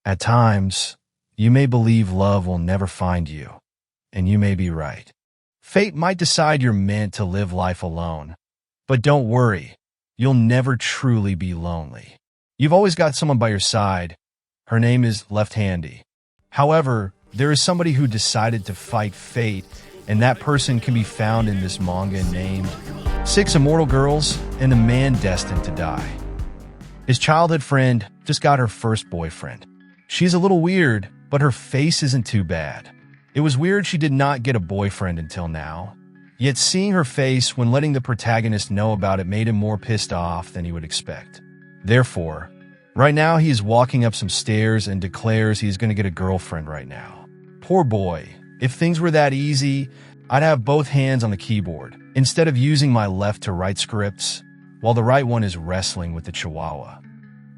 At times, you may believe love will never find you, and you may be right. Fate might decide you're meant to live life alone, but don't worry, you'll never truly be lonely. You've always got someone by your side. Her name is Left-Handy. However, there is somebody who decided to fight fate, and that person can be found in this manga named Six Immortal Girls and a Man Destined to Die. His childhood friend just got her first boyfriend. She's a little weird, but her face isn't too bad. It was weird she did not get a boyfriend until now. Yet seeing her face when letting the protagonist know about it made him more pissed off than he would expect. Therefore, right now he is walking up some stairs and declares he is going to get a girlfriend right now. Poor boy. If things were that easy, I'd have both hands on the keyboard, instead of using my left to write scripts, while the right one is wrestling with the chihuahua.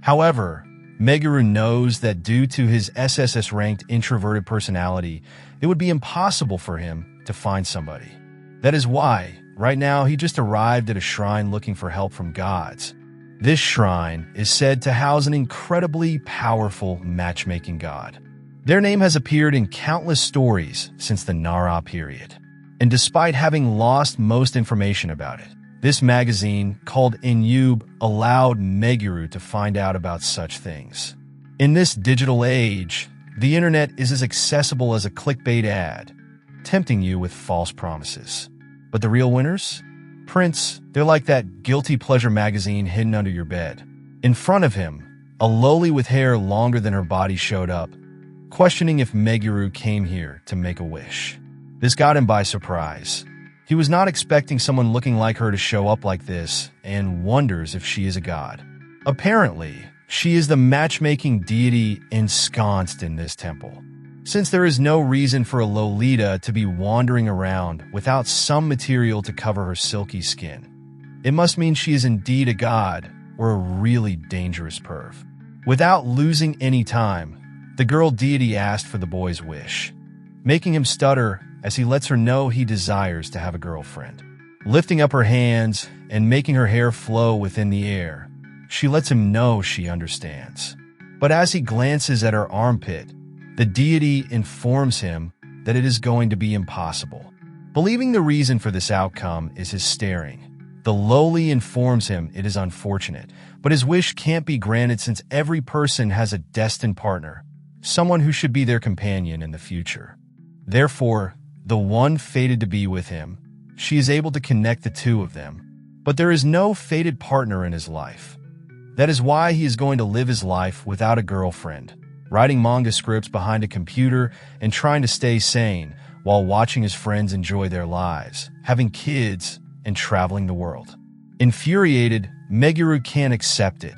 However, Meguru knows that due to his SSS-ranked introverted personality, it would be impossible for him to find somebody. That is why, right now, he just arrived at a shrine looking for help from gods. This shrine is said to house an incredibly powerful matchmaking god. Their name has appeared in countless stories since the Nara period. And despite having lost most information about it, this magazine, called Inyub, allowed Meguru to find out about such things. In this digital age, the internet is as accessible as a clickbait ad, tempting you with false promises. But the real winners? Prince, they're like that guilty pleasure magazine hidden under your bed. In front of him, a lowly with hair longer than her body showed up, questioning if Meguru came here to make a wish. This got him by surprise. He was not expecting someone looking like her to show up like this and wonders if she is a god. Apparently, she is the matchmaking deity ensconced in this temple. Since there is no reason for a Lolita to be wandering around without some material to cover her silky skin, it must mean she is indeed a god or a really dangerous perv. Without losing any time, the girl deity asked for the boy's wish, making him stutter as he lets her know he desires to have a girlfriend. Lifting up her hands and making her hair flow within the air, she lets him know she understands. But as he glances at her armpit, the deity informs him that it is going to be impossible. Believing the reason for this outcome is his staring, the lowly informs him it is unfortunate, but his wish can't be granted since every person has a destined partner, someone who should be their companion in the future. Therefore, the one fated to be with him, she is able to connect the two of them, but there is no fated partner in his life. That is why he is going to live his life without a girlfriend, writing manga scripts behind a computer and trying to stay sane while watching his friends enjoy their lives, having kids, and traveling the world. Infuriated, Meguru can't accept it.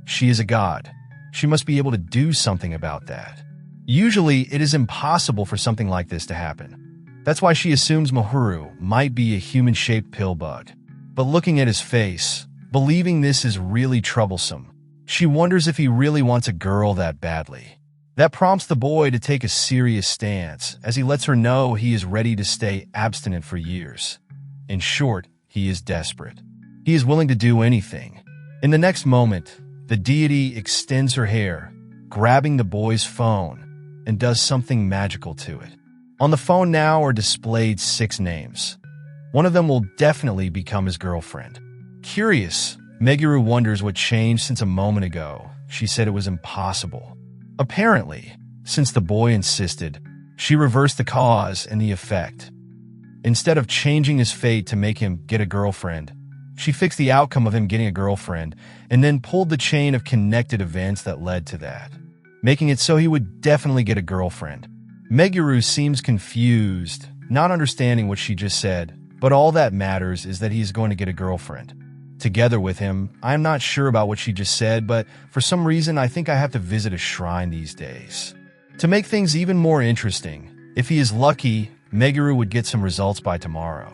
She is a god. She must be able to do something about that. Usually, it is impossible for something like this to happen. That's why she assumes Mahuru might be a human-shaped pill bug. But looking at his face, believing this is really troublesome, she wonders if he really wants a girl that badly. That prompts the boy to take a serious stance, as he lets her know he is ready to stay abstinent for years. In short, he is desperate. He is willing to do anything. In the next moment, the deity extends her hair, grabbing the boy's phone, and does something magical to it. On the phone now are displayed 6 names. One of them will definitely become his girlfriend. Curious, Meguru wonders what changed since a moment ago. She said it was impossible. Apparently, since the boy insisted, she reversed the cause and the effect. Instead of changing his fate to make him get a girlfriend, she fixed the outcome of him getting a girlfriend and then pulled the chain of connected events that led to that, making it so he would definitely get a girlfriend. Meguru seems confused, not understanding what she just said, but all that matters is that he is going to get a girlfriend. Together with him, I am not sure about what she just said, but for some reason I think I have to visit a shrine these days. To make things even more interesting, if he is lucky, Meguru would get some results by tomorrow.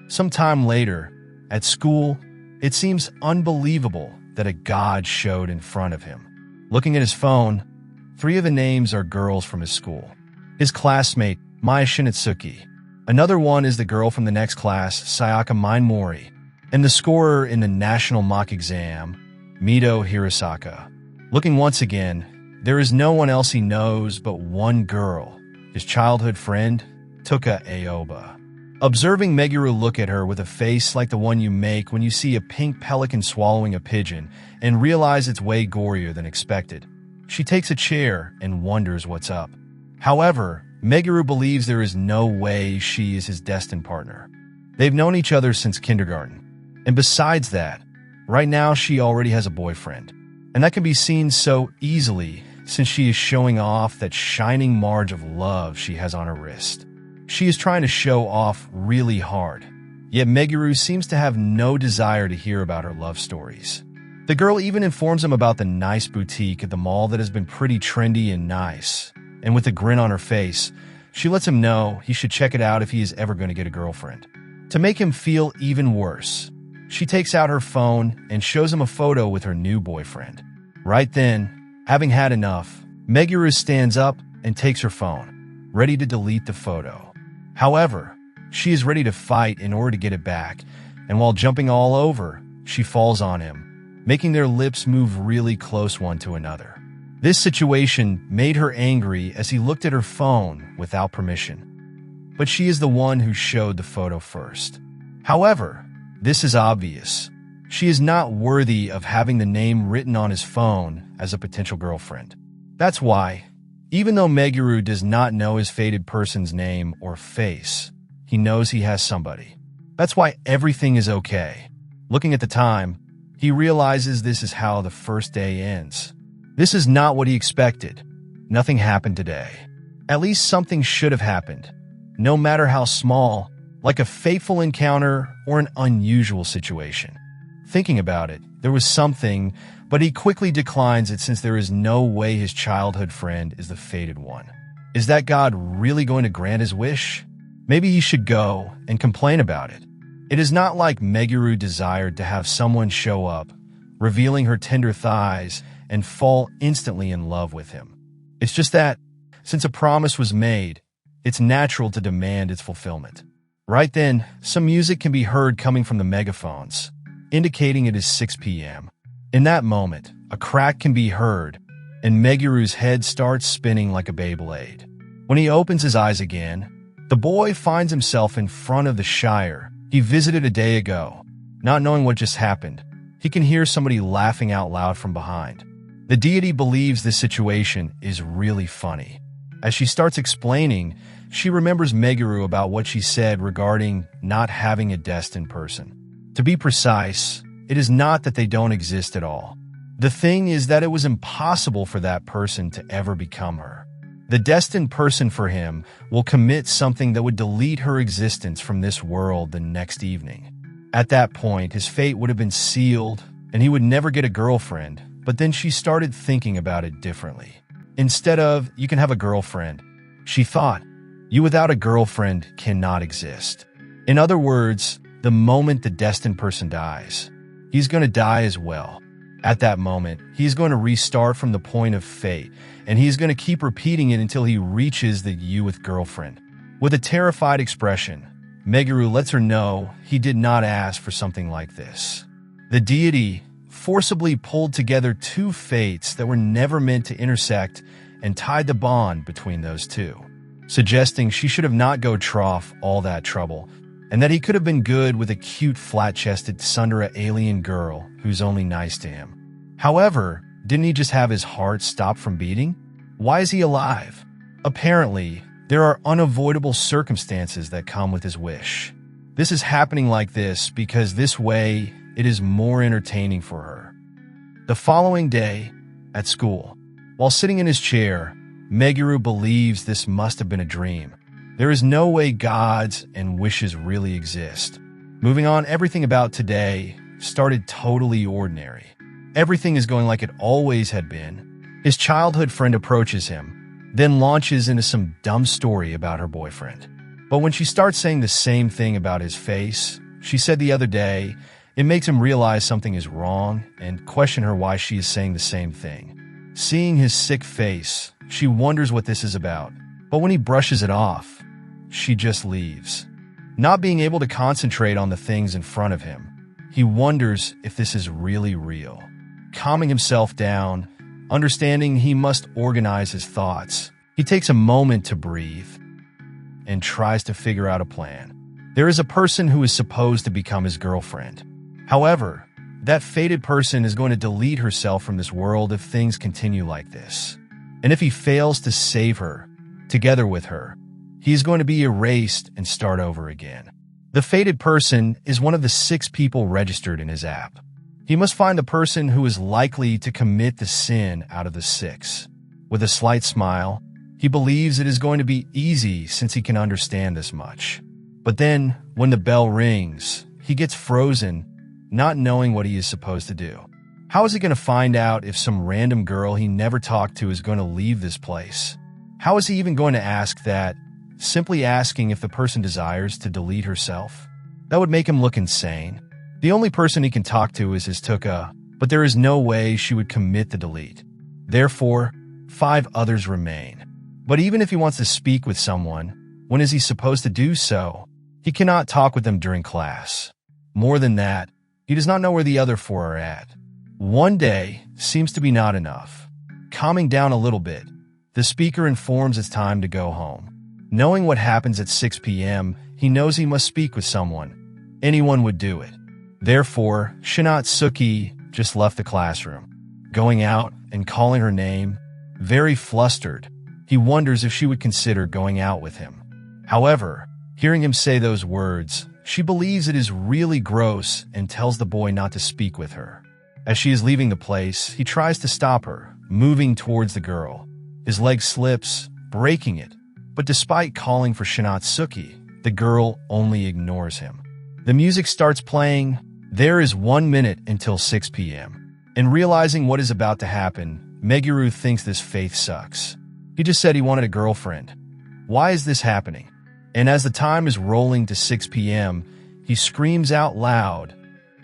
Sometime later, at school, it seems unbelievable that a god showed in front of him. Looking at his phone, 3 of the names are girls from his school. His classmate, Maya Shinitsuki. Another one is the girl from the next class, Sayaka Mainmori. And the scorer in the national mock exam, Mito Hirosaka. Looking once again, There is no one else he knows but one girl, his childhood friend, Tuka Aoba. Observing Meguru look at her with a face like the one you make when you see a pink pelican swallowing a pigeon and realize it's way gorier than expected, she takes a chair and wonders what's up. However, Meguru believes there is no way she is his destined partner. They've known each other since kindergarten. And besides that, right now she already has a boyfriend. And that can be seen so easily since she is showing off that shining marge of love she has on her wrist. She is trying to show off really hard. Yet Meguru seems to have no desire to hear about her love stories. The girl even informs him about the nice boutique at the mall that has been pretty trendy and nice. And with a grin on her face, she lets him know he should check it out if he is ever going to get a girlfriend. To make him feel even worse, she takes out her phone and shows him a photo with her new boyfriend. Right then, having had enough, Meguru stands up and takes her phone, ready to delete the photo. However, she is ready to fight in order to get it back, and while jumping all over, she falls on him, making their lips move really close one to another. This situation made her angry as he looked at her phone without permission. But she is the one who showed the photo first. However, this is obvious. She is not worthy of having the name written on his phone as a potential girlfriend. That's why, even though Meguru does not know his fated person's name or face, he knows he has somebody. That's why everything is okay. Looking at the time, he realizes this is how the first day ends. This is not what he expected. Nothing happened today. At least something should have happened, no matter how small, like a fateful encounter or an unusual situation. Thinking about it, there was something, but he quickly declines it since there is no way his childhood friend is the fated one. Is that God really going to grant his wish? Maybe he should go and complain about it. It is not like Meguru desired to have someone show up, revealing her tender thighs, and fall instantly in love with him. It's just that, since a promise was made, it's natural to demand its fulfillment. Right then, some music can be heard coming from the megaphones, indicating it is 6 p.m. In that moment, a crack can be heard, and Meguru's head starts spinning like a Beyblade. When he opens his eyes again, the boy finds himself in front of the Shire he visited a day ago. Not knowing what just happened, he can hear somebody laughing out loud from behind. The deity believes this situation is really funny. As she starts explaining, she remembers Meguru about what she said regarding not having a destined person. To be precise, it is not that they don't exist at all. The thing is that it was impossible for that person to ever become her. The destined person for him will commit something that would delete her existence from this world the next evening. At that point, his fate would have been sealed, and he would never get a girlfriend. But then she started thinking about it differently. Instead of, you can have a girlfriend, she thought, you without a girlfriend cannot exist. In other words, the moment the destined person dies, he's going to die as well. At that moment, he's going to restart from the point of fate, and he's going to keep repeating it until he reaches the you with girlfriend. With a terrified expression, Meguru lets her know he did not ask for something like this. The deity forcibly pulled together two fates that were never meant to intersect and tied the bond between those two, suggesting she should have not go trough all that trouble, and that he could have been good with a cute flat-chested Sundara alien girl who's only nice to him. However, didn't he just have his heart stop from beating? Why is he alive? Apparently, there are unavoidable circumstances that come with his wish. This is happening like this because this way it is more entertaining for her. The following day, at school, while sitting in his chair, Meguru believes this must have been a dream. There is no way gods and wishes really exist. Moving on, everything about today started totally ordinary. Everything is going like it always had been. His childhood friend approaches him, then launches into some dumb story about her boyfriend. But when she starts saying the same thing about his face she said the other day, it makes him realize something is wrong and question her why she is saying the same thing. Seeing his sick face, she wonders what this is about. But when he brushes it off, she just leaves. Not being able to concentrate on the things in front of him, he wonders if this is really real. Calming himself down, Understanding he must organize his thoughts, he takes a moment to breathe and tries to figure out a plan. There is a person who is supposed to become his girlfriend. However, that fated person is going to delete herself from this world if things continue like this. And if he fails to save her, together with her, he is going to be erased and start over again. The fated person is one of the 6 people registered in his app. He must find the person who is likely to commit the sin out of the 6. With a slight smile, he believes it is going to be easy since he can understand this much. But then, when the bell rings, he gets frozen, not knowing what he is supposed to do. How is he going to find out if some random girl he never talked to is going to leave this place? How is he even going to ask that? Simply asking if the person desires to delete herself? That would make him look insane. The only person he can talk to is his Tuka, but there is no way she would commit the delete. Therefore, 5 others remain. But even if he wants to speak with someone, when is he supposed to do so? He cannot talk with them during class. More than that, he does not know where the other 4 are at. One day seems to be not enough. Calming down a little bit, the speaker informs it's time to go home. Knowing what happens at 6 p.m., he knows he must speak with someone. Anyone would do it. Therefore, Shinatsuki just left the classroom. Going out and calling her name, very flustered, he wonders if she would consider going out with him. However, hearing him say those words, she believes it is really gross and tells the boy not to speak with her. As she is leaving the place, he tries to stop her, moving towards the girl. His leg slips, breaking it, but despite calling for Shinatsuki, the girl only ignores him. The music starts playing. There is 1 minute until 6 p.m. And realizing what is about to happen, Meguru thinks this faith sucks. He just said he wanted a girlfriend. Why is this happening? And as the time is rolling to 6 p.m., he screams out loud,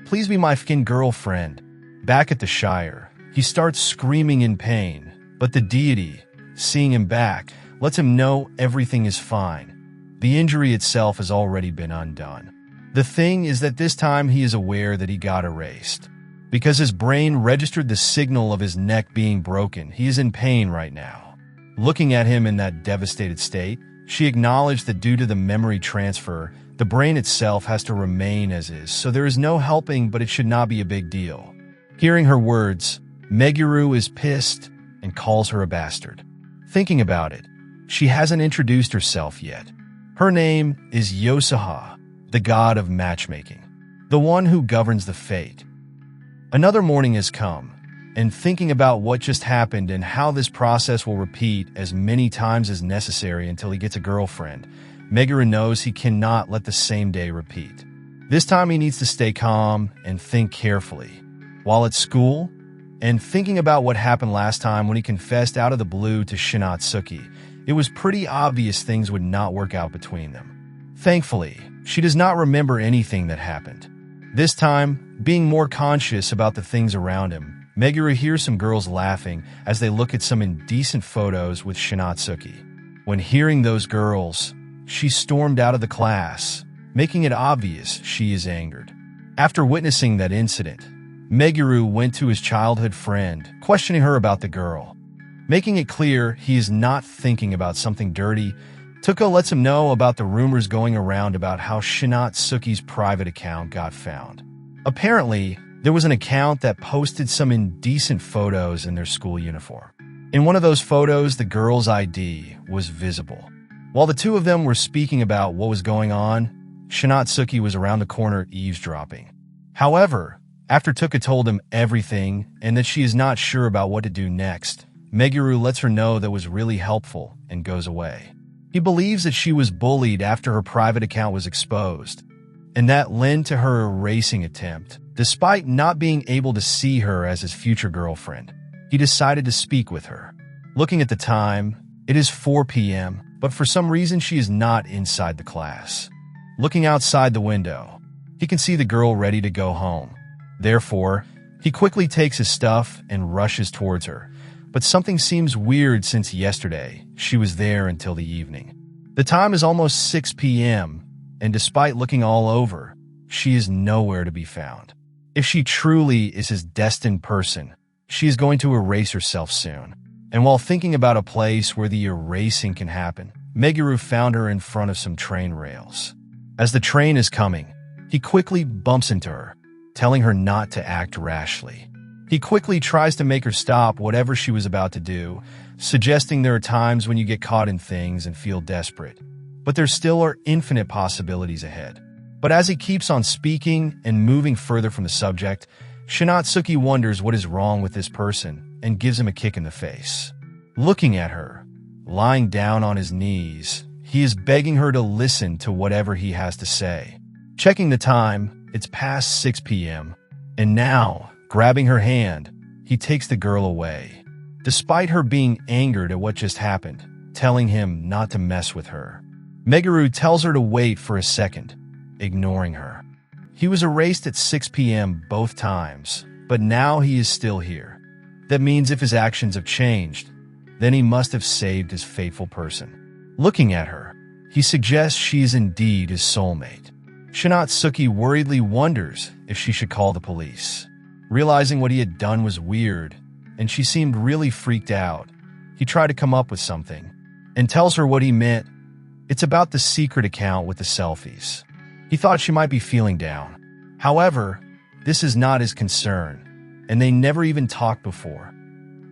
"Please be my f***ing girlfriend." Back at the Shire, he starts screaming in pain, but the deity, seeing him back, lets him know everything is fine. The injury itself has already been undone. The thing is that this time he is aware that he got erased. Because his brain registered the signal of his neck being broken, he is in pain right now. Looking at him in that devastated state, she acknowledged that due to the memory transfer, the brain itself has to remain as is, so there is no helping, but it should not be a big deal. Hearing her words, Meguru is pissed and calls her a bastard. Thinking about it, she hasn't introduced herself yet. Her name is Yosaha, the god of matchmaking, the one who governs the fate. Another morning has come, and thinking about what just happened and how this process will repeat as many times as necessary until he gets a girlfriend, Meguru knows he cannot let the same day repeat. This time he needs to stay calm and think carefully. While at school, and thinking about what happened last time when he confessed out of the blue to Shinatsuki, it was pretty obvious things would not work out between them. Thankfully, she does not remember anything that happened. This time, being more conscious about the things around him, Meguru hears some girls laughing as they look at some indecent photos with Shinatsuki. When hearing those girls, she stormed out of the class, making it obvious she is angered. After witnessing that incident, Meguru went to his childhood friend, questioning her about the girl. Making it clear he is not thinking about something dirty, Tuko lets him know about the rumors going around about how Shinatsuki's private account got found. Apparently, there was an account that posted some indecent photos in their school uniform. In one of those photos, the girl's ID was visible. While the two of them were speaking about what was going on, Shinatsuki was around the corner eavesdropping. However, after Tuka told him everything and that she is not sure about what to do next, Meguru lets her know that was really helpful and goes away. He believes that she was bullied after her private account was exposed, and that led to her erasing attempt. Despite not being able to see her as his future girlfriend, he decided to speak with her. Looking at the time, it is 4 p.m., but for some reason she is not inside the class. Looking outside the window, he can see the girl ready to go home. Therefore, he quickly takes his stuff and rushes towards her. But something seems weird since yesterday she was there until the evening. The time is almost 6 p.m., and despite looking all over, she is nowhere to be found. If she truly is his destined person, she is going to erase herself soon. And while thinking about a place where the erasing can happen, Meguru found her in front of some train rails. As the train is coming, he quickly bumps into her, telling her not to act rashly. He quickly tries to make her stop whatever she was about to do, suggesting there are times when you get caught in things and feel desperate, but there still are infinite possibilities ahead. But as he keeps on speaking and moving further from the subject, Shinatsuki wonders what is wrong with this person and gives him a kick in the face. Looking at her, lying down on his knees, he is begging her to listen to whatever he has to say. Checking the time, it's past 6 p.m., and now, grabbing her hand, he takes the girl away. Despite her being angered at what just happened, telling him not to mess with her, Meguru tells her to wait for a second, ignoring her. He was erased at 6 p.m. both times, but now he is still here. That means if his actions have changed, then he must have saved his faithful person. Looking at her, he suggests she is indeed his soulmate. Shinatsuki worriedly wonders if she should call the police. Realizing what he had done was weird, and she seemed really freaked out, he tried to come up with something, and tells her what he meant. It's about the secret account with the selfies. He thought she might be feeling down. However, this is not his concern, and they never even talked before.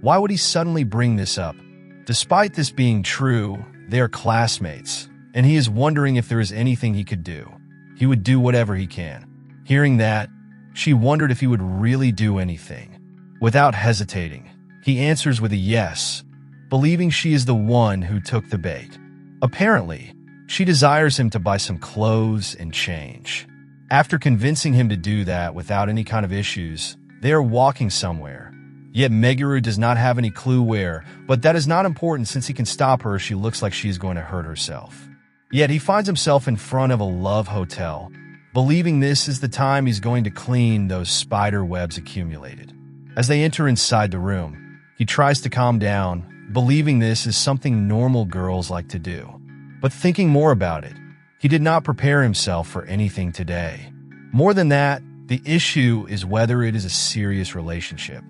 Why would he suddenly bring this up? Despite this being true, they are classmates, and he is wondering if there is anything he could do. He would do whatever he can. Hearing that, she wondered if he would really do anything. Without hesitating, he answers with a yes, believing she is the one who took the bait. Apparently, she desires him to buy some clothes and change. After convincing him to do that without any kind of issues, they are walking somewhere. Yet Meguru does not have any clue where, but that is not important since he can stop her if she looks like she is going to hurt herself. Yet he finds himself in front of a love hotel, believing this is the time he's going to clean those spider webs accumulated. As they enter inside the room, he tries to calm down, believing this is something normal girls like to do. But thinking more about it, he did not prepare himself for anything today. More than that, the issue is whether it is a serious relationship.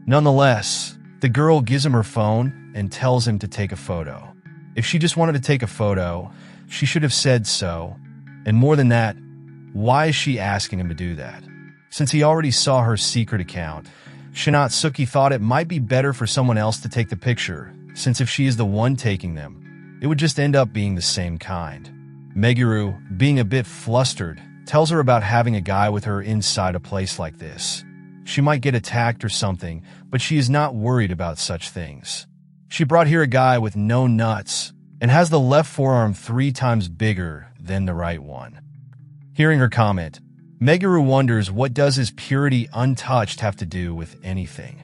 Nonetheless, the girl gives him her phone and tells him to take a photo. If she just wanted to take a photo, she should have said so. And more than that, why is she asking him to do that? Since he already saw her secret account, Shinatsuki thought it might be better for someone else to take the picture, since if she is the one taking them, it would just end up being the same kind. Meguru, being a bit flustered, tells her about having a guy with her inside a place like this. She might get attacked or something, but she is not worried about such things. She brought here a guy with no nuts and has the left forearm 3 times bigger than the right one. Hearing her comment, Meguru wonders what does his purity untouched have to do with anything.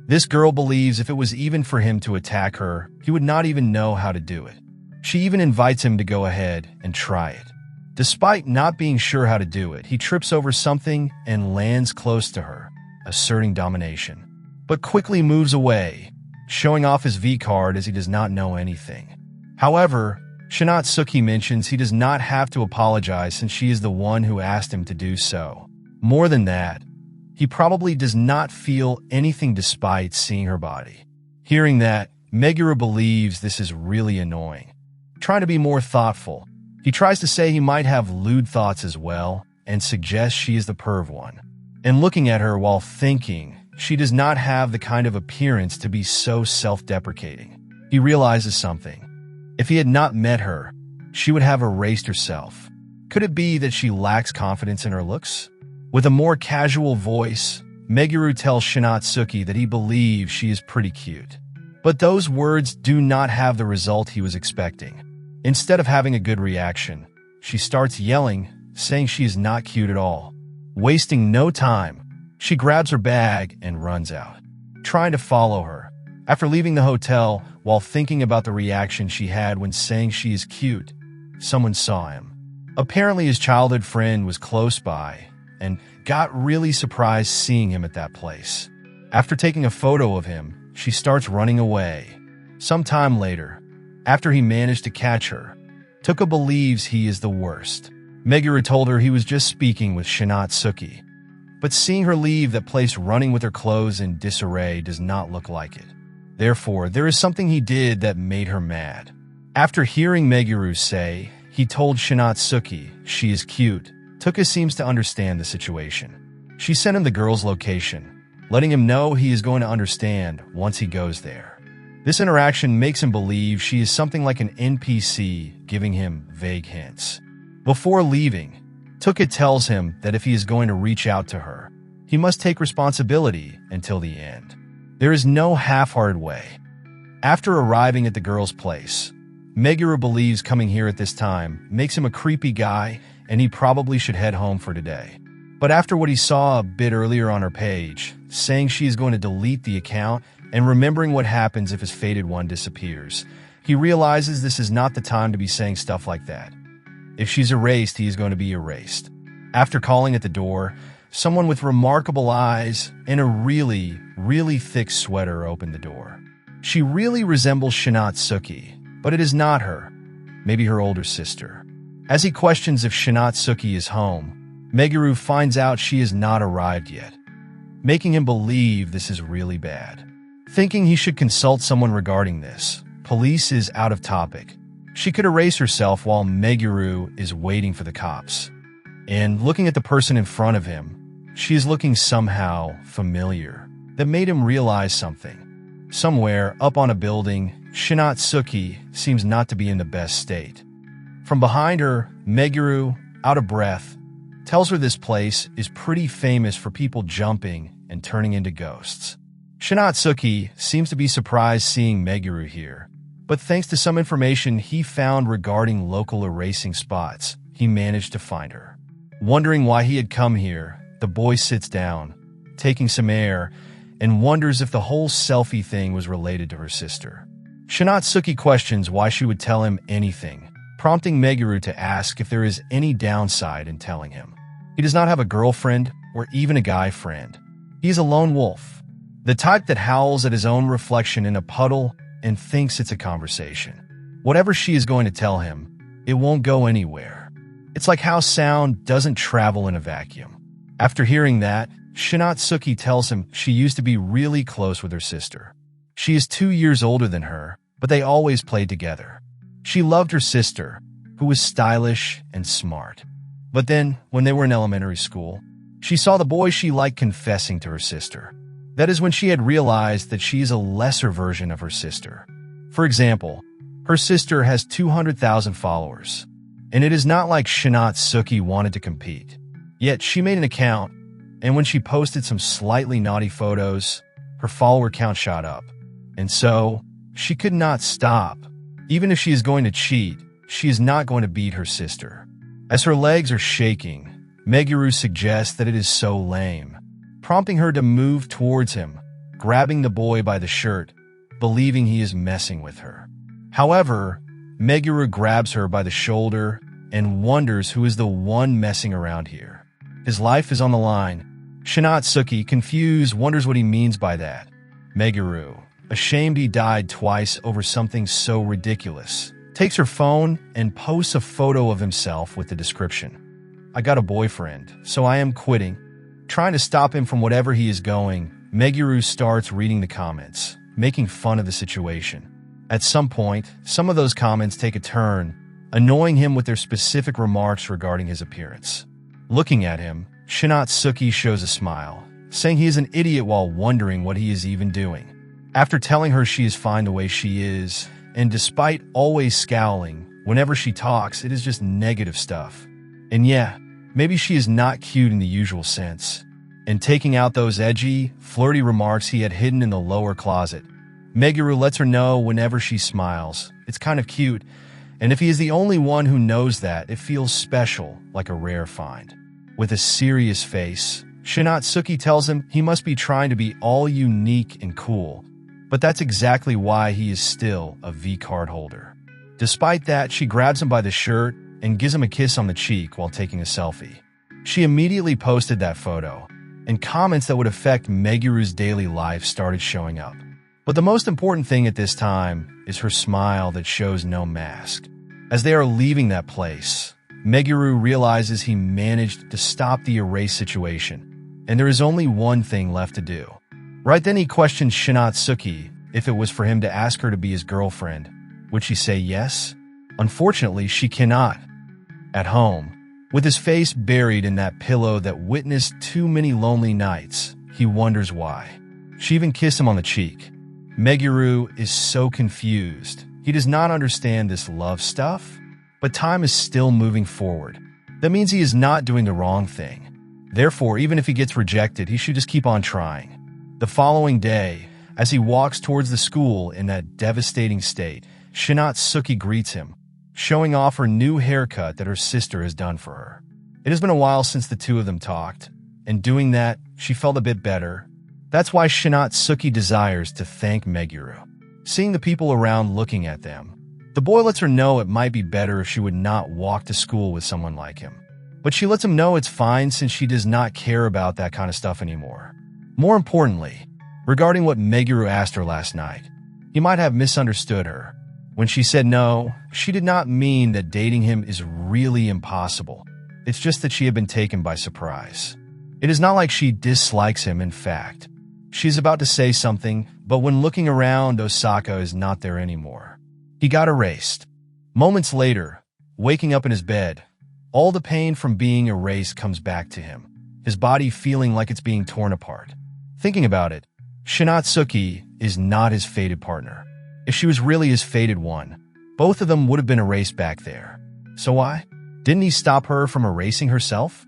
This girl believes if it was even for him to attack her, he would not even know how to do it. She even invites him to go ahead and try it. Despite not being sure how to do it, he trips over something and lands close to her, asserting domination, but quickly moves away, showing off his V-card as he does not know anything. However, Shinatsuki mentions he does not have to apologize since she is the one who asked him to do so. More than that, he probably does not feel anything despite seeing her body. Hearing that, Meguru believes this is really annoying. Trying to be more thoughtful, he tries to say he might have lewd thoughts as well and suggests she is the perv one. And looking at her while thinking, she does not have the kind of appearance to be so self-deprecating. He realizes something. If he had not met her, she would have erased herself. Could it be that she lacks confidence in her looks? With a more casual voice, Meguru tells Shinatsuki that he believes she is pretty cute. But those words do not have the result he was expecting. Instead of having a good reaction, she starts yelling, saying she is not cute at all. Wasting no time, she grabs her bag and runs out, trying to follow her. After leaving the hotel, while thinking about the reaction she had when saying she is cute, someone saw him. Apparently his childhood friend was close by and got really surprised seeing him at that place. After taking a photo of him, she starts running away. Sometime later, after he managed to catch her, Tuka believes he is the worst. Meguru told her he was just speaking with Shinatsuki. But seeing her leave that place running with her clothes in disarray does not look like it. Therefore, there is something he did that made her mad. After hearing Meguru say, he told Shinatsuki she is cute, Tuka seems to understand the situation. She sent him the girl's location, letting him know he is going to understand once he goes there. This interaction makes him believe she is something like an NPC, giving him vague hints. Before leaving, Tuka tells him that if he is going to reach out to her, he must take responsibility until the end. There is no half-hearted way. After arriving at the girl's place, Meguru believes coming here at this time makes him a creepy guy and he probably should head home for today. But after what he saw a bit earlier on her page, saying she is going to delete the account and remembering what happens if his fated one disappears, he realizes this is not the time to be saying stuff like that. If she's erased, he is going to be erased. After calling at the door, someone with remarkable eyes and a really thick sweater opened the door. She really resembles Shinatsuki, but it is not her, maybe her older sister. As he questions if Shinatsuki is home, Meguru finds out she has not arrived yet, making him believe this is really bad. Thinking he should consult someone regarding this, police is out of topic. She could erase herself while Meguru is waiting for the cops. And looking at the person in front of him, she is looking somehow familiar. That made him realize something. Somewhere up on a building, Shinatsuki seems not to be in the best state. From behind her, Meguru, out of breath, tells her this place is pretty famous for people jumping and turning into ghosts. Shinatsuki seems to be surprised seeing Meguru here, but thanks to some information he found regarding local erasing spots, he managed to find her. Wondering why he had come here, the boy sits down, taking some air, and wonders if the whole selfie thing was related to her sister. Shinatsuki questions why she would tell him anything, prompting Meguru to ask if there is any downside in telling him. He does not have a girlfriend or even a guy friend. He is a lone wolf, the type that howls at his own reflection in a puddle and thinks it's a conversation. Whatever she is going to tell him, it won't go anywhere. It's like how sound doesn't travel in a vacuum. After hearing that, Shinatsuki tells him she used to be really close with her sister. She is 2 years older than her, but they always played together. She loved her sister, who was stylish and smart. But then, when they were in elementary school, she saw the boy she liked confessing to her sister. That is when she had realized that she is a lesser version of her sister. For example, her sister has 200,000 followers, and it is not like Shinatsuki wanted to compete. Yet she made an account, and when she posted some slightly naughty photos, her follower count shot up. And so, she could not stop. Even if she is going to cheat, she is not going to beat her sister. As her legs are shaking, Meguru suggests that it is so lame, prompting her to move towards him, grabbing the boy by the shirt, believing he is messing with her. However, Meguru grabs her by the shoulder and wonders who is the one messing around here. His life is on the line. Shinatsuki, confused, wonders what he means by that. Meguru, ashamed he died twice over something so ridiculous, takes her phone and posts a photo of himself with the description, "I got a boyfriend, so I am quitting." Trying to stop him from whatever he is going, Meguru starts reading the comments, making fun of the situation. At some point, some of those comments take a turn, annoying him with their specific remarks regarding his appearance. Looking at him, Shinatsuki shows a smile, saying he is an idiot while wondering what he is even doing. After telling her she is fine the way she is, and despite always scowling, whenever she talks, it is just negative stuff. And yeah, maybe she is not cute in the usual sense. And taking out those edgy, flirty remarks he had hidden in the lower closet, Meguru lets her know whenever she smiles, it's kind of cute, and if he is the only one who knows that, it feels special, like a rare find. With a serious face, Shinatsuki tells him he must be trying to be all unique and cool, but that's exactly why he is still a V-card holder. Despite that, she grabs him by the shirt and gives him a kiss on the cheek while taking a selfie. She immediately posted that photo, and comments that would affect Meguru's daily life started showing up. But the most important thing at this time is her smile that shows no mask. As they are leaving that place, Meguru realizes he managed to stop the erase situation, and there is only one thing left to do. Right then he questions Shinatsuki if it was for him to ask her to be his girlfriend. Would she say yes? Unfortunately, she cannot. At home, with his face buried in that pillow that witnessed too many lonely nights, he wonders why. She even kissed him on the cheek. Meguru is so confused. He does not understand this love stuff, but time is still moving forward. That means he is not doing the wrong thing. Therefore, even if he gets rejected, he should just keep on trying. The following day, as he walks towards the school in that devastating state, Shinatsuki greets him, showing off her new haircut that her sister has done for her. It has been a while since the two of them talked, and doing that, she felt a bit better. That's why Shinatsuki desires to thank Meguru. Seeing the people around looking at them, the boy lets her know it might be better if she would not walk to school with someone like him. But she lets him know it's fine since she does not care about that kind of stuff anymore. More importantly, regarding what Meguru asked her last night, he might have misunderstood her. When she said no, she did not mean that dating him is really impossible. It's just that she had been taken by surprise. It is not like she dislikes him, in fact. She's about to say something, but when looking around, Osaka is not there anymore. He got erased. Moments later, waking up in his bed, all the pain from being erased comes back to him, his body feeling like it's being torn apart. Thinking about it, Shinatsuki is not his fated partner. If she was really his fated one, both of them would have been erased back there. So why? Didn't he stop her from erasing herself?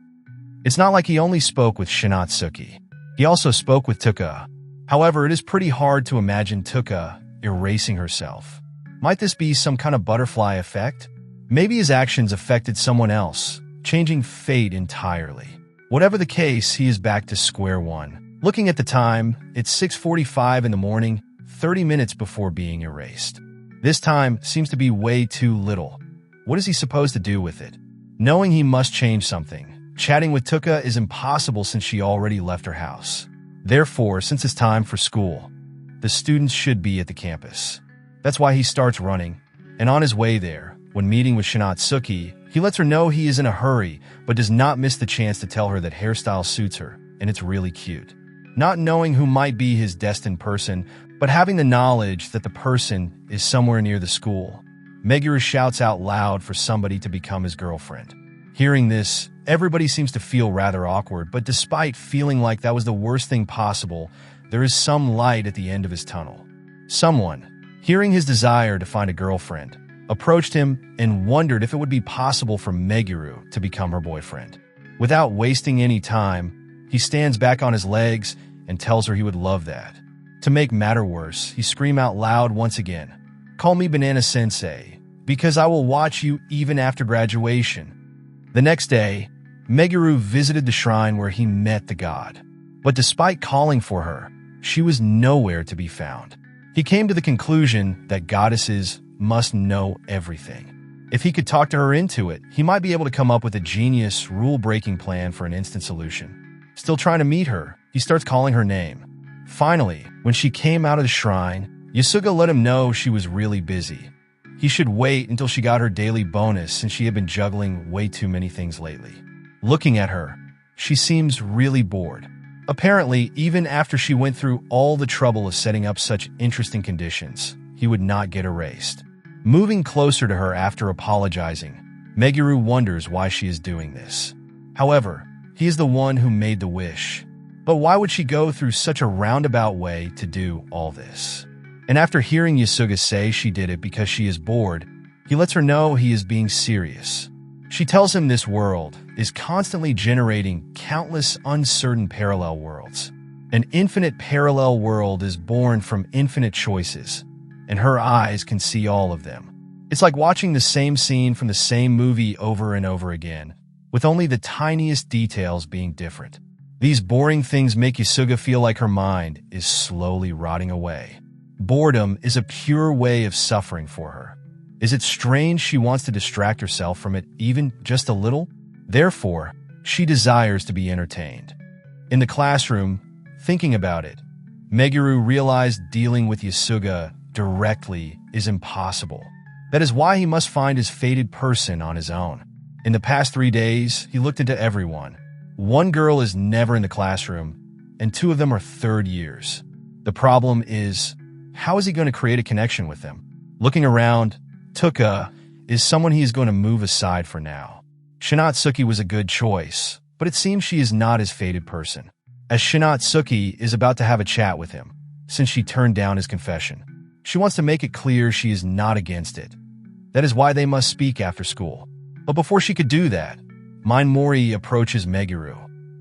It's not like he only spoke with Shinatsuki. He also spoke with Tuka. However, it is pretty hard to imagine Tuka erasing herself. Might this be some kind of butterfly effect? Maybe his actions affected someone else, changing fate entirely. Whatever the case, he is back to square one. Looking at the time, it's 6:45 in the morning, 30 minutes before being erased. This time seems to be way too little. What is he supposed to do with it? Knowing he must change something, chatting with Tuka is impossible since she already left her house. Therefore, since it's time for school, the students should be at the campus. That's why he starts running, and on his way there, when meeting with Shinatsuki, he lets her know he is in a hurry, but does not miss the chance to tell her that hairstyle suits her, and it's really cute. Not knowing who might be his destined person, but having the knowledge that the person is somewhere near the school, Meguru shouts out loud for somebody to become his girlfriend. Hearing this, everybody seems to feel rather awkward, but despite feeling like that was the worst thing possible, there is some light at the end of his tunnel. Someone, hearing his desire to find a girlfriend, approached him and wondered if it would be possible for Meguru to become her boyfriend. Without wasting any time, he stands back on his legs and tells her he would love that. To make matter worse, he screams out loud once again, "Call me Banana Sensei, because I will watch you even after graduation." The next day, Meguru visited the shrine where he met the god. But despite calling for her, she was nowhere to be found. He came to the conclusion that goddesses must know everything. If he could talk to her into it, he might be able to come up with a genius, rule-breaking plan for an instant solution. Still trying to meet her, he starts calling her name. Finally, when she came out of the shrine, Yasuga let him know she was really busy. He should wait until she got her daily bonus since she had been juggling way too many things lately. Looking at her, she seems really bored. Apparently, even after she went through all the trouble of setting up such interesting conditions, he would not get erased. Moving closer to her after apologizing, Meguru wonders why she is doing this. However, he is the one who made the wish. But why would she go through such a roundabout way to do all this? And after hearing Yasuga say she did it because she is bored, he lets her know he is being serious. She tells him this world is constantly generating countless uncertain parallel worlds. An infinite parallel world is born from infinite choices, and her eyes can see all of them. It's like watching the same scene from the same movie over and over again, with only the tiniest details being different. These boring things make Yasuga feel like her mind is slowly rotting away. Boredom is a pure way of suffering for her. Is it strange she wants to distract herself from it even just a little? Therefore, she desires to be entertained. In the classroom, thinking about it, Meguru realized dealing with Yasuga directly is impossible. That is why he must find his fated person on his own. In the past 3 days, he looked into everyone, One girl is never in the classroom, and two of them are third years. The problem is, how is he going to create a connection with them? Looking around, Tuka is someone he is going to move aside for now. Shinatsuki was a good choice, but it seems she is not his fated person, as Shinatsuki is about to have a chat with him, since she turned down his confession. She wants to make it clear she is not against it. That is why they must speak after school. But before she could do that, Mori approaches Meguru,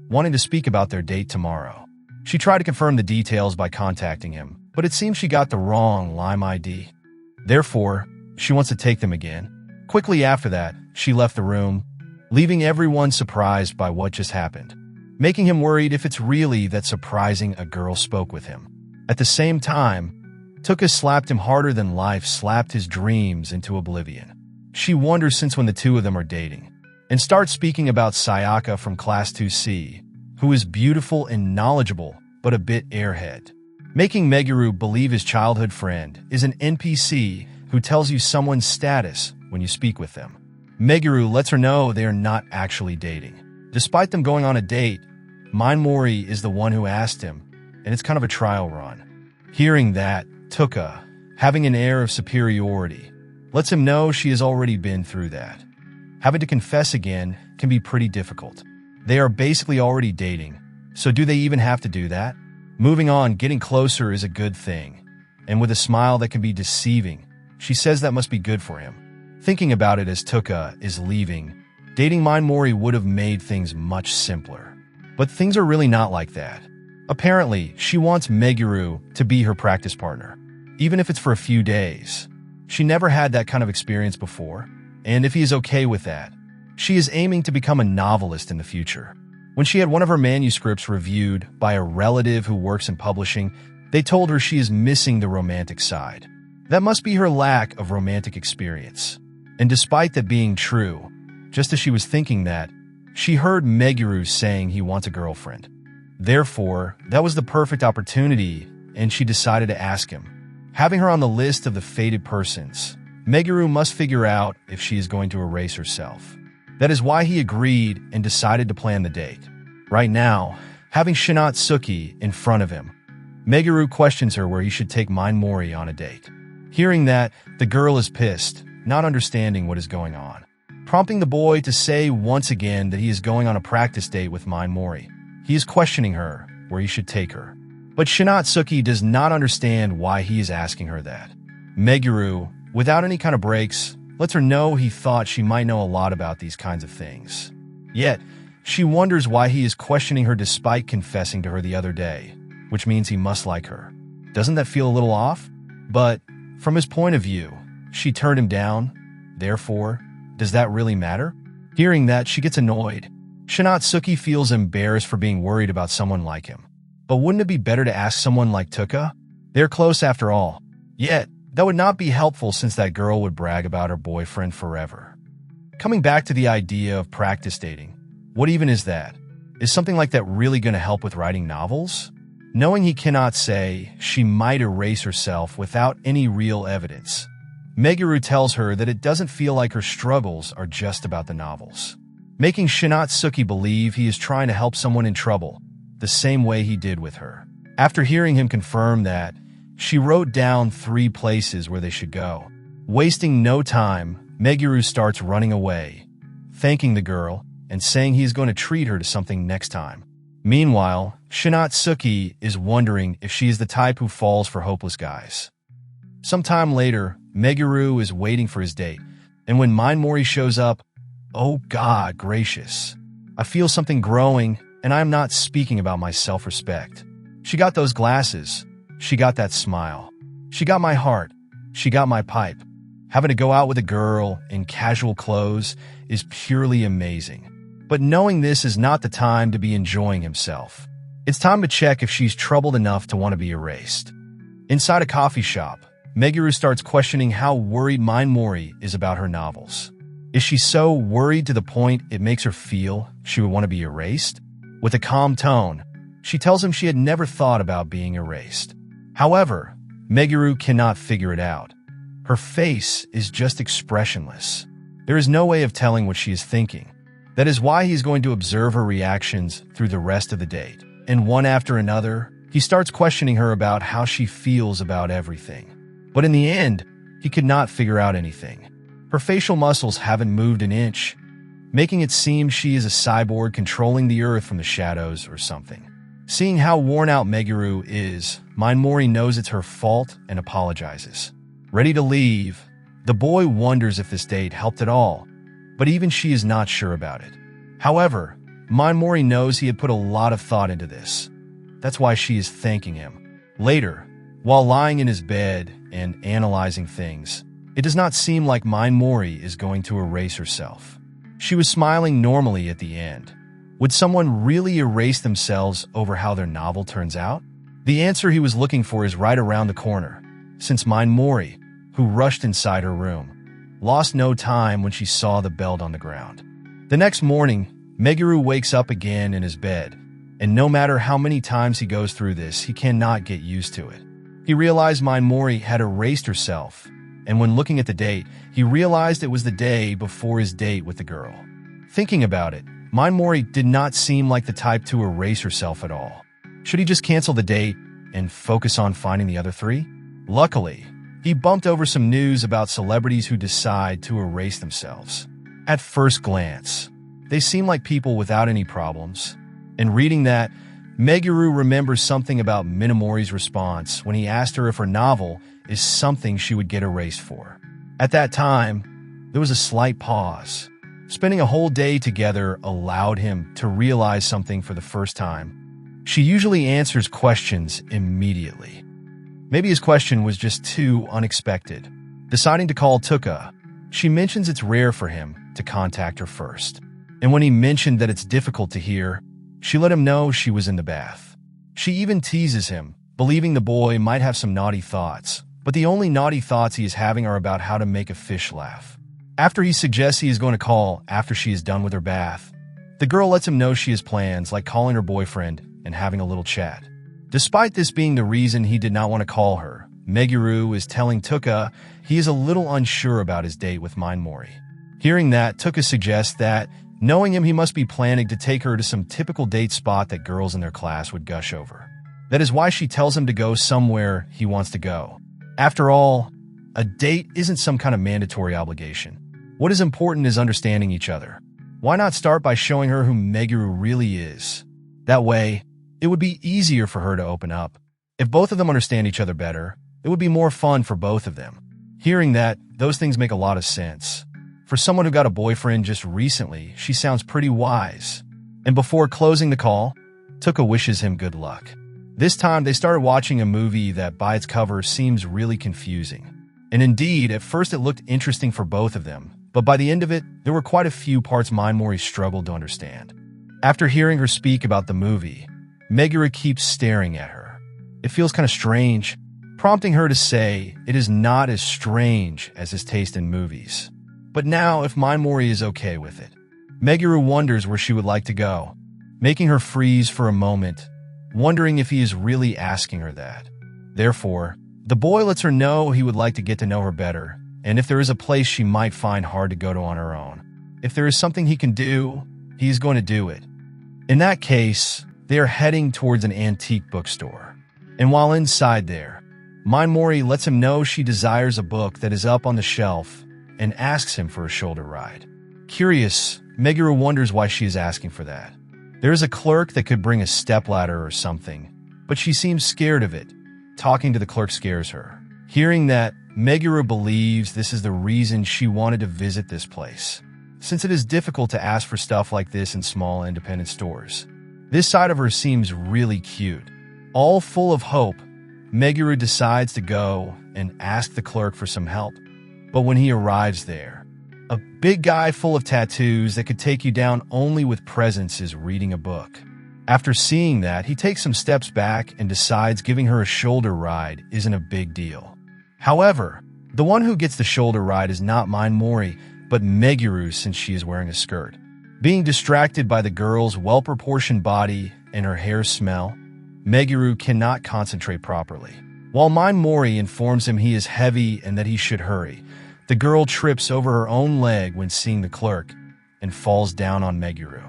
wanting to speak about their date tomorrow. She tried to confirm the details by contacting him, but it seems she got the wrong Lime ID. Therefore, she wants to take them again. Quickly after that, she left the room, leaving everyone surprised by what just happened, making him worried if it's really that surprising a girl spoke with him. At the same time, Tuka slapped him harder than life slapped his dreams into oblivion. She wonders since when the two of them are dating, and starts speaking about Sayaka from Class 2C, who is beautiful and knowledgeable, but a bit airhead, making Meguru believe his childhood friend is an NPC who tells you someone's status when you speak with them. Meguru lets her know they are not actually dating. Despite them going on a date, Mori is the one who asked him, and it's kind of a trial run. Hearing that, Tuka, having an air of superiority, lets him know she has already been through that. Having to confess again can be pretty difficult. They are basically already dating, so do they even have to do that? Moving on, getting closer is a good thing, and with a smile that can be deceiving, she says that must be good for him. Thinking about it as Tuka is leaving, dating Mori would have made things much simpler. But things are really not like that. Apparently, she wants Meguru to be her practice partner, even if it's for a few days. She never had that kind of experience before, and if he is okay with that, she is aiming to become a novelist in the future. When she had one of her manuscripts reviewed by a relative who works in publishing, they told her she is missing the romantic side. That must be her lack of romantic experience. And despite that being true, just as she was thinking that, she heard Meguru saying he wants a girlfriend. Therefore, that was the perfect opportunity, and she decided to ask him. Having her on the list of the fated persons, Meguru must figure out if she is going to erase herself. That is why he agreed and decided to plan the date. Right now, having Shinatsuki in front of him, Meguru questions her where he should take Mori on a date. Hearing that, the girl is pissed, not understanding what is going on, prompting the boy to say once again that he is going on a practice date with Mori. He is questioning her where he should take her. But Shinatsuki does not understand why he is asking her that. Meguru, without any kind of breaks, lets her know he thought she might know a lot about these kinds of things. Yet, she wonders why he is questioning her despite confessing to her the other day, which means he must like her. Doesn't that feel a little off? But, from his point of view, she turned him down. Therefore, does that really matter? Hearing that, she gets annoyed. Shinatsuki feels embarrassed for being worried about someone like him. But wouldn't it be better to ask someone like Tuka? They're close after all. Yet, that would not be helpful since that girl would brag about her boyfriend forever. Coming back to the idea of practice dating, what even is that? Is something like that really going to help with writing novels? Knowing he cannot say she might erase herself without any real evidence, Meguru tells her that it doesn't feel like her struggles are just about the novels, making Shinatsuki believe he is trying to help someone in trouble, the same way he did with her. After hearing him confirm that, she wrote down 3 places where they should go. Wasting no time, Meguru starts running away, thanking the girl and saying he is going to treat her to something next time. Meanwhile, Shinatsuki is wondering if she is the type who falls for hopeless guys. Sometime later, Meguru is waiting for his date, and when Mori shows up, oh God gracious, I feel something growing, and I am not speaking about my self-respect. She got those glasses. She got that smile. She got my heart. She got my pipe. Having to go out with a girl in casual clothes is purely amazing. But knowing this is not the time to be enjoying himself. It's time to check if she's troubled enough to want to be erased. Inside a coffee shop, Meguru starts questioning how worried Mori is about her novels. Is she so worried to the point it makes her feel she would want to be erased? With a calm tone, she tells him she had never thought about being erased. However, Meguru cannot figure it out. Her face is just expressionless. There is no way of telling what she is thinking. That is why he's going to observe her reactions through the rest of the date. And one after another, he starts questioning her about how she feels about everything. But in the end, he could not figure out anything. Her facial muscles haven't moved an inch, making it seem she is a cyborg controlling the earth from the shadows or something. Seeing how worn out Meguru is, Mori knows it's her fault and apologizes. Ready to leave, the boy wonders if this date helped at all, but even she is not sure about it. However, Mori knows he had put a lot of thought into this. That's why she is thanking him. Later, while lying in his bed and analyzing things, it does not seem like Mori is going to erase herself. She was smiling normally at the end. Would someone really erase themselves over how their novel turns out? The answer he was looking for is right around the corner, since Mori, who rushed inside her room, lost no time when she saw the belt on the ground. The next morning, Meguru wakes up again in his bed, and no matter how many times he goes through this, he cannot get used to it. He realized Mori had erased herself, and when looking at the date, he realized it was the day before his date with the girl. Thinking about it, Mori did not seem like the type to erase herself at all. Should he just cancel the date and focus on finding the other three? Luckily, he bumped over some news about celebrities who decide to erase themselves. At first glance, they seem like people without any problems. And reading that, Meguru remembers something about Minamori's response when he asked her if her novel is something she would get erased for. At that time, there was a slight pause. Spending a whole day together allowed him to realize something for the first time. She usually answers questions immediately. Maybe his question was just too unexpected. Deciding to call Tuka, she mentions it's rare for him to contact her first. And when he mentioned that it's difficult to hear, she let him know she was in the bath. She even teases him, believing the boy might have some naughty thoughts, but the only naughty thoughts he is having are about how to make a fish laugh. After he suggests he is going to call after she is done with her bath, the girl lets him know she has plans like calling her boyfriend and having a little chat. Despite this being the reason he did not want to call her, Meguru is telling Tuka he is a little unsure about his date with Mori. Hearing that, Tuka suggests that, knowing him, he must be planning to take her to some typical date spot that girls in their class would gush over. That is why she tells him to go somewhere he wants to go. After all, a date isn't some kind of mandatory obligation. What is important is understanding each other. Why not start by showing her who Meguru really is? That way, it would be easier for her to open up. If both of them understand each other better, it would be more fun for both of them. Hearing that, those things make a lot of sense. For someone who got a boyfriend just recently, she sounds pretty wise. And before closing the call, Tuka wishes him good luck. This time, they started watching a movie that by its cover seems really confusing. And indeed, at first it looked interesting for both of them, but by the end of it, there were quite a few parts Mori struggled to understand. After hearing her speak about the movie, Meguru keeps staring at her. It feels kind of strange, prompting her to say it is not as strange as his taste in movies. But now, if Mori is okay with it, Meguru wonders where she would like to go, making her freeze for a moment, wondering if he is really asking her that. Therefore, the boy lets her know he would like to get to know her better, and if there is a place she might find hard to go to on her own. If there is something he can do, he is going to do it. In that case, they are heading towards an antique bookstore. And while inside there, Mori lets him know she desires a book that is up on the shelf and asks him for a shoulder ride. Curious, Meguru wonders why she is asking for that. There is a clerk that could bring a stepladder or something, but she seems scared of it. Talking to the clerk scares her. Hearing that, Meguru believes this is the reason she wanted to visit this place, since it is difficult to ask for stuff like this in small independent stores. This side of her seems really cute. All full of hope, Meguru decides to go and ask the clerk for some help. But when he arrives there, a big guy full of tattoos that could take you down only with presence is reading a book. After seeing that, he takes some steps back and decides giving her a shoulder ride isn't a big deal. However, the one who gets the shoulder ride is not Mori, but Meguru, since she is wearing a skirt. Being distracted by the girl's well-proportioned body and her hair's smell, Meguru cannot concentrate properly. While Mori informs him he is heavy and that he should hurry, the girl trips over her own leg when seeing the clerk, and falls down on Meguru.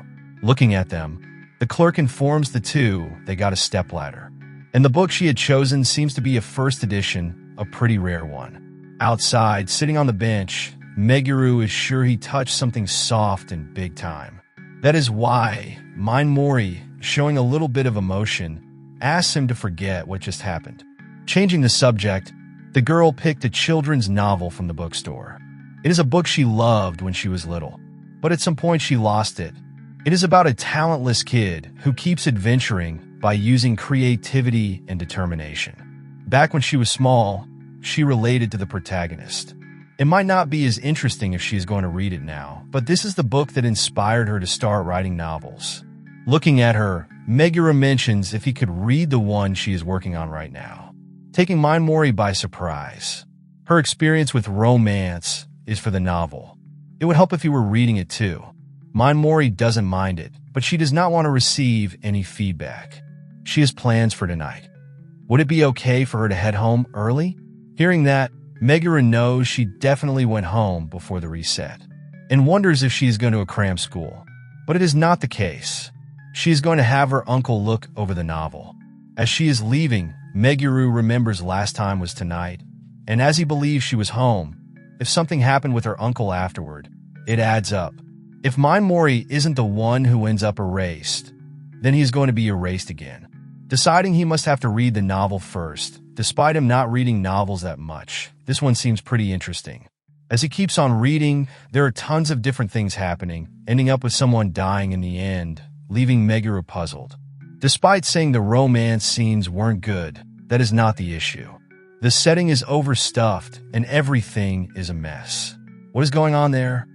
Looking at them, the clerk informs the two they got a stepladder. And the book she had chosen seems to be a first edition, a pretty rare one. Outside, sitting on the bench, Meguru is sure he touched something soft and big time. That is why Mori, showing a little bit of emotion, asks him to forget what just happened. Changing the subject, the girl picked a children's novel from the bookstore. It is a book she loved when she was little, but at some point she lost it. It is about a talentless kid who keeps adventuring by using creativity and determination. Back when she was small, she related to the protagonist. It might not be as interesting if she is going to read it now, but this is the book that inspired her to start writing novels. Looking at her, Megura mentions if he could read the one she is working on right now, taking Mori by surprise. Her experience with romance is for the novel. It would help if you were reading it too. Mori doesn't mind it, but she does not want to receive any feedback. She has plans for tonight. Would it be okay for her to head home early? Hearing that, Megura knows she definitely went home before the reset, and wonders if she is going to a cram school. But it is not the case. She is going to have her uncle look over the novel. As she is leaving, Meguru remembers last time was tonight, and as he believes she was home, if something happened with her uncle afterward, it adds up. If Mori isn't the one who ends up erased, then he's going to be erased again. Deciding he must have to read the novel first, despite him not reading novels that much, this one seems pretty interesting. As he keeps on reading, there are tons of different things happening, ending up with someone dying in the end, leaving Meguru puzzled. Despite saying the romance scenes weren't good, that is not the issue. The setting is overstuffed and everything is a mess. What is going on there?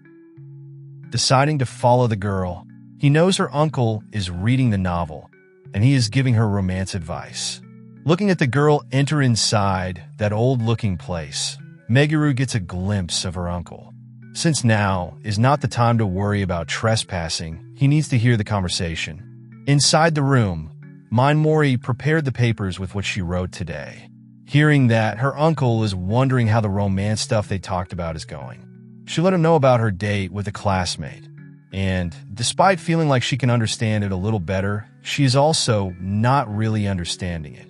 Deciding to follow the girl, he knows her uncle is reading the novel, and he is giving her romance advice. Looking at the girl enter inside that old-looking place, Meguru gets a glimpse of her uncle. Since now is not the time to worry about trespassing, he needs to hear the conversation. Inside the room, Mori prepared the papers with what she wrote today. Hearing that, her uncle is wondering how the romance stuff they talked about is going. She let him know about her date with a classmate. And despite feeling like she can understand it a little better, she is also not really understanding it.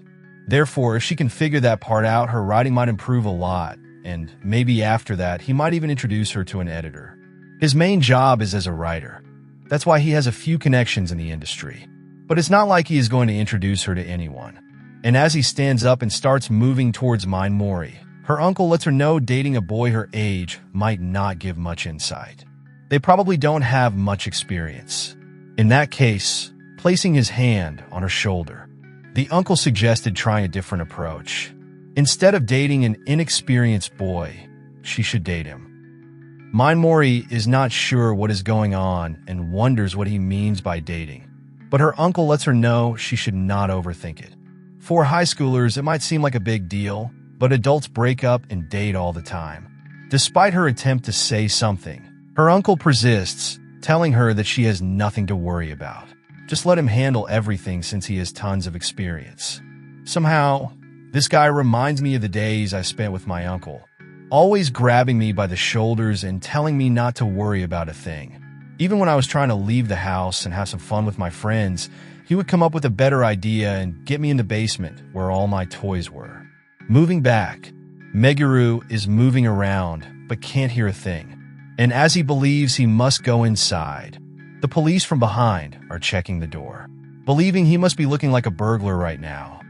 Therefore, if she can figure that part out, her writing might improve a lot. And maybe after that, he might even introduce her to an editor. His main job is as a writer. That's why he has a few connections in the industry. But it's not like he is going to introduce her to anyone. And as he stands up and starts moving towards Mori, her uncle lets her know dating a boy her age might not give much insight. They probably don't have much experience. In that case, placing his hand on her shoulder, the uncle suggested trying a different approach. Instead of dating an inexperienced boy, she should date him. Mori is not sure what is going on and wonders what he means by dating. But her uncle lets her know she should not overthink it. For high schoolers, it might seem like a big deal, but adults break up and date all the time. Despite her attempt to say something, her uncle persists, telling her that she has nothing to worry about. Just let him handle everything since he has tons of experience. Somehow, this guy reminds me of the days I spent with my uncle, always grabbing me by the shoulders and telling me not to worry about a thing. Even when I was trying to leave the house and have some fun with my friends, he would come up with a better idea and get me in the basement where all my toys were. Moving back, Meguru is moving around but can't hear a thing. And as he believes he must go inside, the police from behind are checking the door. Believing he must be looking like a burglar right now,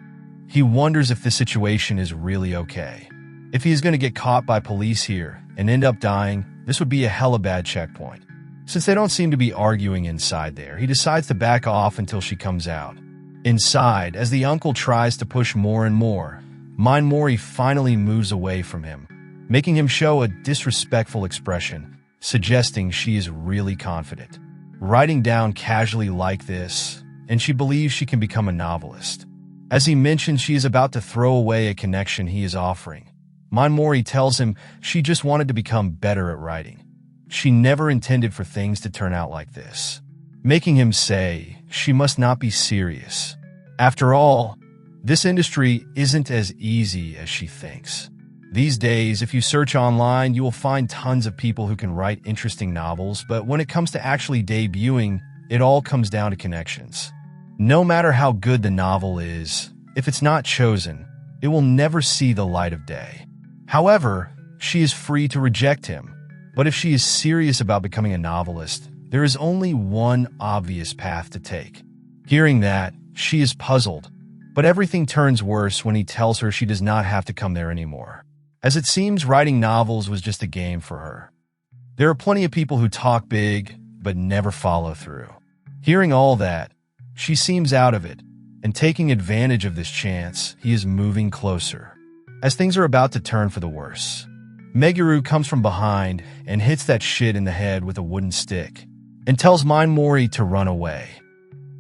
he wonders if this situation is really okay. If he is going to get caught by police here and end up dying, this would be a hella bad checkpoint. Since they don't seem to be arguing inside there, he decides to back off until she comes out. Inside, as the uncle tries to push more and more, Mori finally moves away from him, making him show a disrespectful expression, suggesting she is really confident. Writing down casually like this, and she believes she can become a novelist. As he mentions she is about to throw away a connection he is offering, Mori tells him she just wanted to become better at writing. She never intended for things to turn out like this, making him say she must not be serious. After all, this industry isn't as easy as she thinks. These days, if you search online, you will find tons of people who can write interesting novels, but when it comes to actually debuting, it all comes down to connections. No matter how good the novel is, if it's not chosen, it will never see the light of day. However, she is free to reject him. But if she is serious about becoming a novelist, there is only one obvious path to take. Hearing that, she is puzzled, but everything turns worse when he tells her she does not have to come there anymore, as it seems writing novels was just a game for her. There are plenty of people who talk big, but never follow through. Hearing all that, she seems out of it, and taking advantage of this chance, he is moving closer. As things are about to turn for the worse, Meguru comes from behind and hits that shit in the head with a wooden stick, and tells Mori to run away.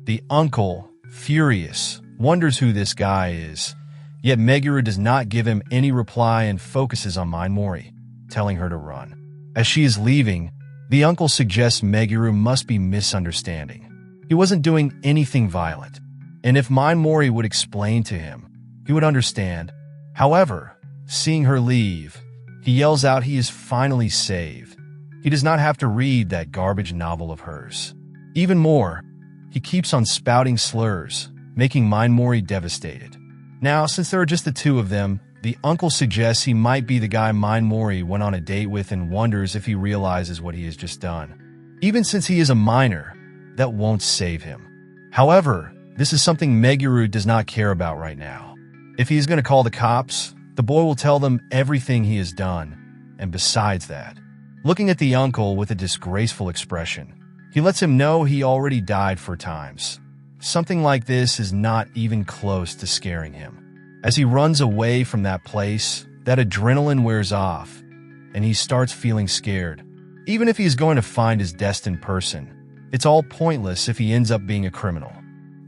The uncle, furious, wonders who this guy is, yet Meguru does not give him any reply and focuses on Mori, telling her to run. As she is leaving, the uncle suggests Meguru must be misunderstanding. He wasn't doing anything violent, and if Mori would explain to him, he would understand. However, seeing her leave, he yells out he is finally saved. He does not have to read that garbage novel of hers. Even more, he keeps on spouting slurs, making Mori devastated. Now, since there are just the two of them, the uncle suggests he might be the guy Mori went on a date with and wonders if he realizes what he has just done. Even since he is a minor, that won't save him. However, this is something Meguru does not care about right now. If he is going to call the cops, the boy will tell them everything he has done, and besides that, looking at the uncle with a disgraceful expression, he lets him know he already died 4 times. Something like this is not even close to scaring him. As he runs away from that place, that adrenaline wears off, and he starts feeling scared. Even if he is going to find his destined person, it's all pointless if he ends up being a criminal.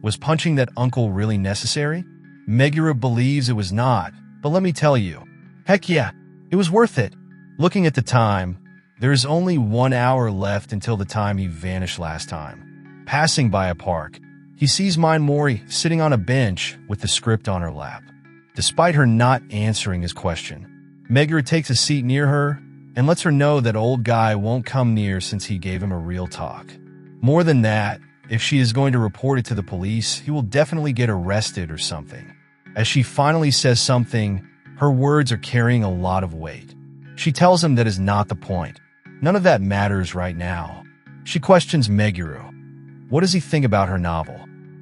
Was punching that uncle really necessary? Meguru believes it was not, but let me tell you, heck yeah, it was worth it. Looking at the time, there is only 1 hour left until the time he vanished last time. Passing by a park, he sees Mori sitting on a bench with the script on her lap. Despite her not answering his question, Meguru takes a seat near her and lets her know that old guy won't come near since he gave him a real talk. More than that, if she is going to report it to the police, he will definitely get arrested or something. As she finally says something, her words are carrying a lot of weight. She tells him that is not the point. None of that matters right now. She questions Meguru. What does he think about her novel?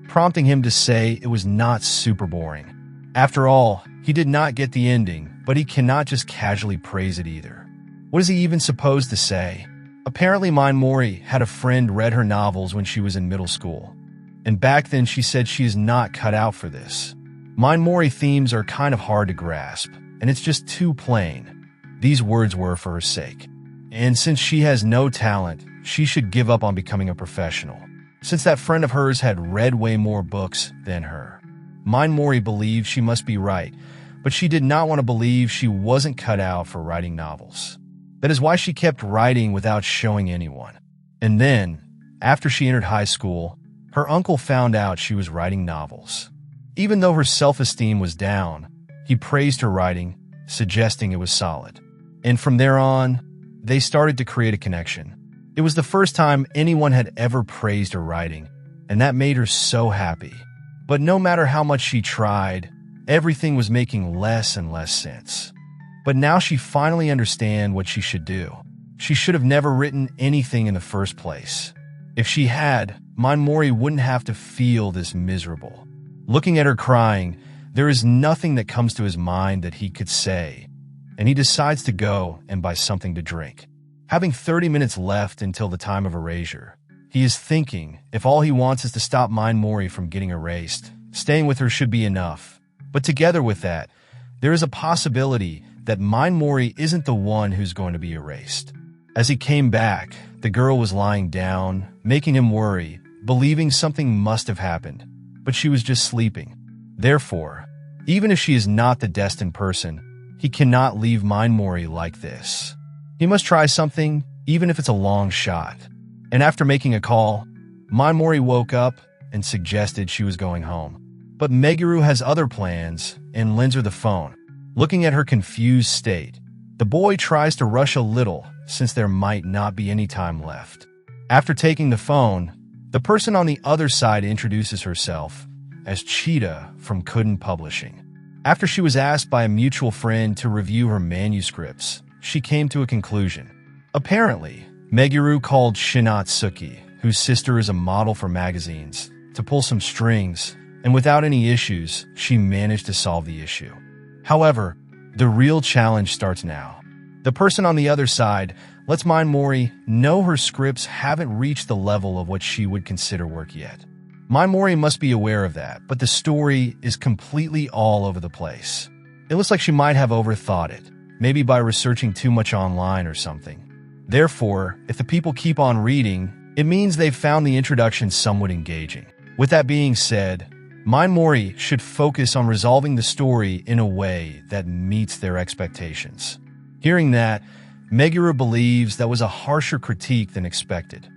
Prompting him to say it was not super boring. After all, he did not get the ending, but he cannot just casually praise it either. What is he even supposed to say? Apparently Mori had a friend read her novels when she was in middle school, and back then she said she is not cut out for this. Mori themes are kind of hard to grasp, and it's just too plain. These words were for her sake. And since she has no talent, she should give up on becoming a professional, since that friend of hers had read way more books than her. Mori believed she must be right, but she did not want to believe she wasn't cut out for writing novels. That is why she kept writing without showing anyone. And then, after she entered high school, her uncle found out she was writing novels. Even though her self-esteem was down, he praised her writing, suggesting it was solid. And from there on, they started to create a connection. It was the first time anyone had ever praised her writing, and that made her so happy. But no matter how much she tried, everything was making less and less sense. But now she finally understands what she should do. She should have never written anything in the first place. If she had, Mori wouldn't have to feel this miserable. Looking at her crying, there is nothing that comes to his mind that he could say, and he decides to go and buy something to drink. Having 30 minutes left until the time of erasure, he is thinking if all he wants is to stop Mori from getting erased, staying with her should be enough. But together with that, there is a possibility that Mori isn't the one who's going to be erased. As he came back, the girl was lying down, making him worry, believing something must have happened, but she was just sleeping. Therefore, even if she is not the destined person, he cannot leave Mori like this. He must try something, even if it's a long shot. And after making a call, Mori woke up and suggested she was going home. But Meguru has other plans and lends her the phone. Looking at her confused state, the boy tries to rush a little since there might not be any time left. After taking the phone, the person on the other side introduces herself as Cheetah from Kuden Publishing. After she was asked by a mutual friend to review her manuscripts, she came to a conclusion. Apparently, Meguru called Shinatsuki, whose sister is a model for magazines, to pull some strings, and without any issues, she managed to solve the issue. However, the real challenge starts now. The person on the other side lets Mori know her scripts haven't reached the level of what she would consider work yet. Mori must be aware of that, but the story is completely all over the place. It looks like she might have overthought it, maybe by researching too much online or something. Therefore, if the people keep on reading, it means they've found the introduction somewhat engaging. With that being said, Mori should focus on resolving the story in a way that meets their expectations. Hearing that, Meguru believes that was a harsher critique than expected.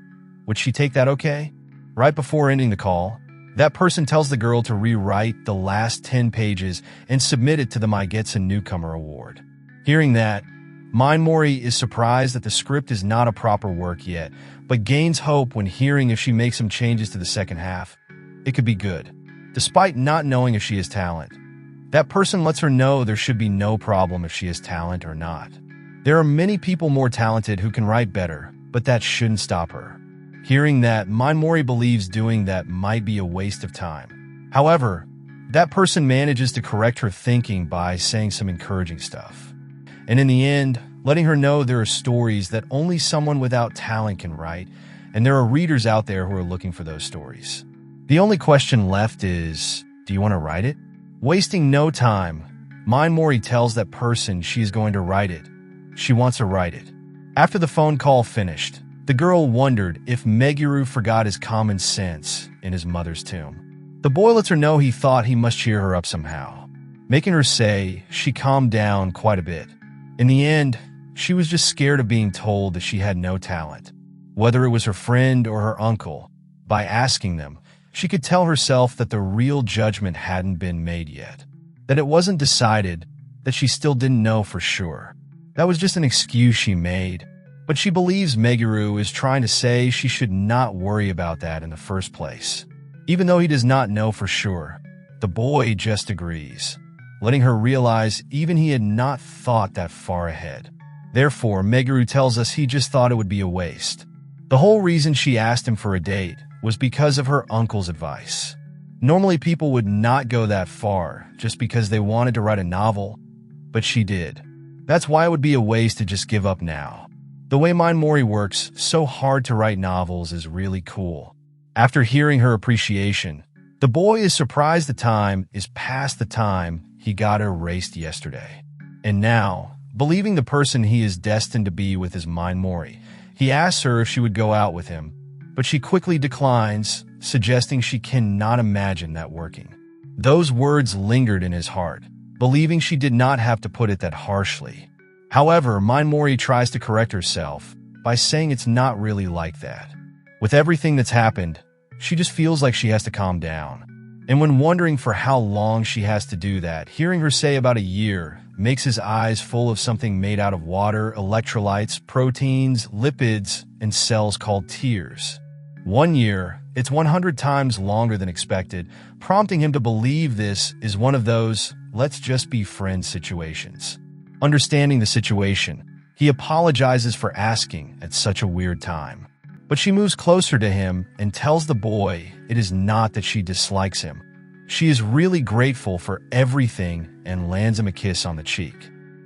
Would she take that okay? Right before ending the call, that person tells the girl to rewrite the last 10 pages and submit it to the Maigetsu Newcomer Award. Hearing that, Mori is surprised that the script is not a proper work yet, but gains hope when hearing if she makes some changes to the second half, it could be good. Despite not knowing if she has talent, that person lets her know there should be no problem if she has talent or not. There are many people more talented who can write better, but that shouldn't stop her. Hearing that, Mori believes doing that might be a waste of time. However, that person manages to correct her thinking by saying some encouraging stuff. And in the end, letting her know there are stories that only someone without talent can write, and there are readers out there who are looking for those stories. The only question left is, do you want to write it? Wasting no time, Mori tells that person she is going to write it. She wants to write it. After the phone call finished, the girl wondered if Meguru forgot his common sense in his mother's tomb. The boy lets her know he thought he must cheer her up somehow, making her say she calmed down quite a bit. In the end, she was just scared of being told that she had no talent. Whether it was her friend or her uncle, by asking them, she could tell herself that the real judgment hadn't been made yet, that it wasn't decided, that she still didn't know for sure. That was just an excuse she made, but she believes Meguru is trying to say she should not worry about that in the first place. Even though he does not know for sure, the boy just agrees, letting her realize even he had not thought that far ahead. Therefore, Meguru tells us he just thought it would be a waste. The whole reason she asked him for a date was because of her uncle's advice. Normally people would not go that far just because they wanted to write a novel, but she did. That's why it would be a waste to just give up now. The way Mori works so hard to write novels is really cool. After hearing her appreciation, the boy is surprised the time is past the time he got erased yesterday. And now, believing the person he is destined to be with is Mori, he asks her if she would go out with him, but she quickly declines, suggesting she cannot imagine that working. Those words lingered in his heart, believing she did not have to put it that harshly. However, Mori tries to correct herself by saying it's not really like that. With everything that's happened, she just feels like she has to calm down. And when wondering for how long she has to do that, hearing her say about a year makes his eyes full of something made out of water, electrolytes, proteins, lipids, and cells called tears. 1 year, it's 100 times longer than expected, prompting him to believe this is one of those let's just be friends situations. Understanding the situation, he apologizes for asking at such a weird time. But she moves closer to him and tells the boy it is not that she dislikes him. She is really grateful for everything and lands him a kiss on the cheek.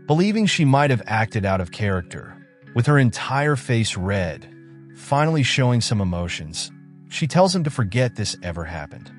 Believing she might have acted out of character, with her entire face red, finally showing some emotions, she tells him to forget this ever happened.